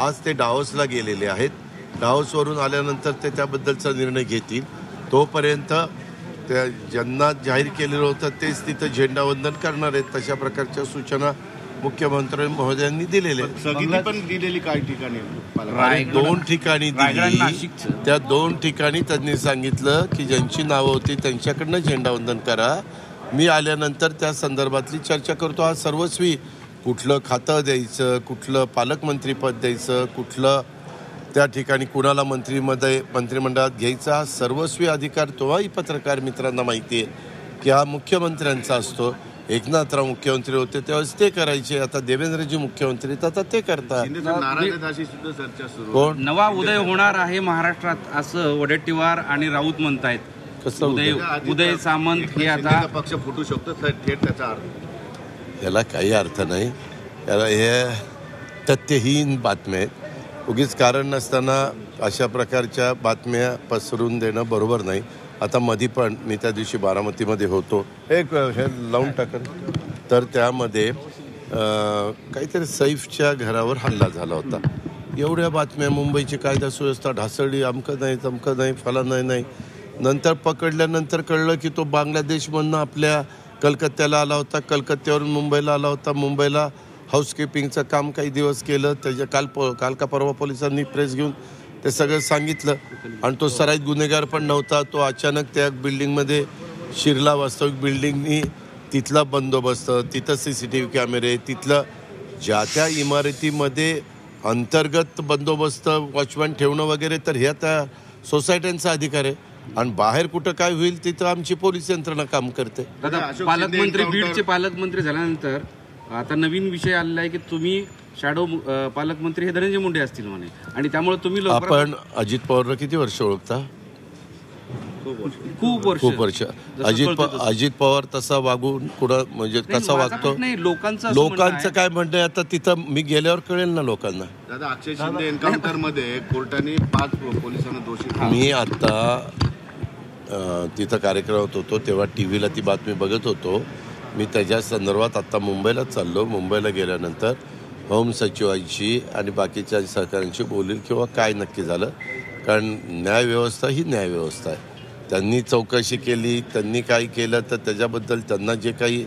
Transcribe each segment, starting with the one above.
आज ते डावोसला गेलेले आहेत. डावोसवरून आल्यानंतर ते त्याबद्दलचा निर्णय घेतील. तोपर्यंत त्या ज्यांना जाहीर केलेलं होतं तेच तिथं झेंडावंदन करणार आहेत. तशा प्रकारच्या सूचना मुख्यमंत्री महोदयांनी दिलेल्या स्थगिती पण दिलेली काही ठिकाणी, 2 ठिकाणी दिली. त्या 2 ठिकाणी त्यांनी सांगितलं की ज्यांची नावं होती त्यांच्याकडनं झेंडावंदन करा. मी आल्यानंतर त्या संदर्भातली चर्चा करतो. हा सर्वस्वी कुठलं खातं द्यायचं, कुठलं पालकमंत्रीपद द्यायचं, कुठलं त्या ठिकाणी कुणाला मंत्रिमंडळात घ्यायचा, हा सर्वस्वी अधिकार तेव्हाही पत्रकार मित्रांना माहिती आहे की हा मुख्यमंत्र्यांचा असतो. एकनाथराव मुख्यमंत्री होते तेव्हाच ते करायचे. आता देवेंद्रजी मुख्यमंत्री आता ते करतात. कोण नवा उदय होणार आहे महाराष्ट्रात असं वडेट्टीवार आणि राऊत म्हणतायत. कसं उदय सामंत हे आता पक्ष फुटू शकतो थेट त्याचा अर्थ. याला काही अर्थ नाही. याला हे तथ्यहीन बातम्या आहेत. उगीच कारण नसताना अशा प्रकारच्या बातम्या पसरून देणं बरोबर नाही. आता मधी पण मी त्या दिवशी बारामतीमध्ये होतो. एक हे लावून टाकन तर त्यामध्ये काहीतरी सैफच्या घरावर हल्ला झाला होता. एवढ्या बातम्या, मुंबईची कायदा सुव्यवस्था ढासळली, अमकं नाही तमकं नाही फलानं नाही. नंतर पकडल्यानंतर कळलं की तो बांगलादेशमधनं आपल्या कलकत्त्याला आला होता, कलकत्त्यावरून मुंबईला आला होता. मुंबईला हाऊसकीपिंगचं काम काही दिवस केलं. त्याच्या काल का परवा पोलिसांनी प्रेस घेऊन ते सगळं सांगितलं. आणि तो सराईत गुन्हेगार पण नव्हता. तो अचानक त्या बिल्डिंगमध्ये शिरला. वास्तविक बिल्डिंगनी तिथला बंदोबस्त, तिथं CCTV कॅमेरे, तिथलं ज्या त्या इमारतीमध्ये अंतर्गत बंदोबस्त, वॉचमॅन ठेवणं वगैरे, तर ह्या त्या सोसायट्यांचा अधिकार आहे. आणि बाहेर कुठं काय होईल तिथं आमची पोलीस यंत्रणा काम करते. पालकमंत्री, बीडचे पालकमंत्री झाल्यानंतर आता नवीन विषय आलेला आहे की तुम्ही शॅडो पालकमंत्री हे धनंजय मुंडे असतील म्हणे. आणि त्यामुळे तुम्ही आपण अजित पवारला किती वर्ष ओळखता? खूप वर्ष. अजित पवार तसा वागून कुणा म्हणजे कसा वागतो लोकांचं काय म्हणणं आहे आता तिथं मी गेल्यावर कळेल ना लोकांना. दादा, अक्षय शिंदे एन्काउंटर मध्ये कोर्टाने 5 पोलिसांना दोषी. मी आता तिथं कार्यक्रमात होतो तेव्हा टीव्हीला ती बातमी बघत होतो. मी त्याच्या संदर्भात आता मुंबईला चाललो. मुंबईला गेल्यानंतर होम सचिवांशी आणि बाकीच्या सहकाऱ्यांशी बोलील किंवा काय नक्की झालं. कारण न्यायव्यवस्था ही न्यायव्यवस्था आहे. त्यांनी चौकशी केली, त्यांनी काय केलं तर त्याच्याबद्दल त्यांना जे काही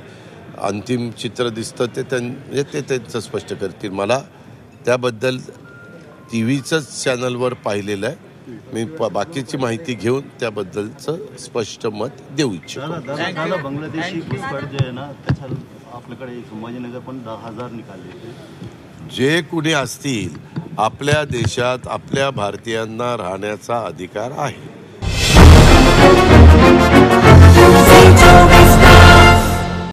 अंतिम चित्र दिसतं ते त्यांचं स्पष्ट करतील. मला त्याबद्दल TVचंच चॅनलवर पाहिलेलं आहे. मी बाकीची माहिती घेऊन त्याबद्दलचं स्पष्ट मत देऊ इच्छितो. बांगलादेशी घुसपैठ जे आहे ना त्याच्या आपल्याकडे संभाजीनगर पण 10,000 निघाले. जे कुणी असतील आपल्या देशात आपल्या भारतीयांना राहण्याचा अधिकार आहे.